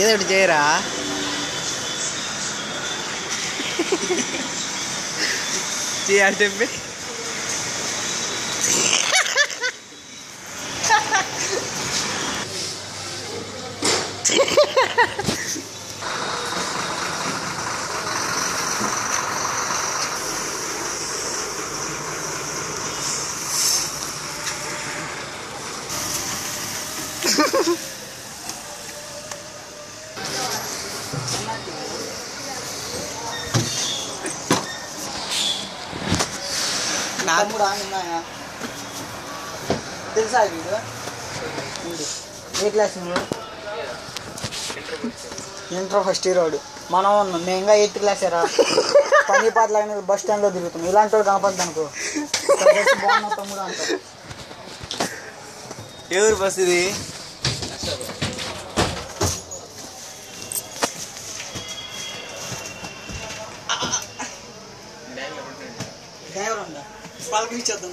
ఏదో ఒకటి చేయరా. చేయాలి చెప్పి తెలుసా వీడు ఏ క్లాస్ ఇంటర్ ఫస్ట్ ఇయర్ వాడు. మనం మేంగా 8th క్లాస్ రా. పని పాటలు బస్ స్టాండ్లో తిరుగుతాం. ఇలాంటి వాడు కనపడదు అనుకో బాగున్నా తమ్ముడు అంట. ఎవరు బస్ ఇది? డ్రైవర్ ఉందా పలకరించేద్దాం.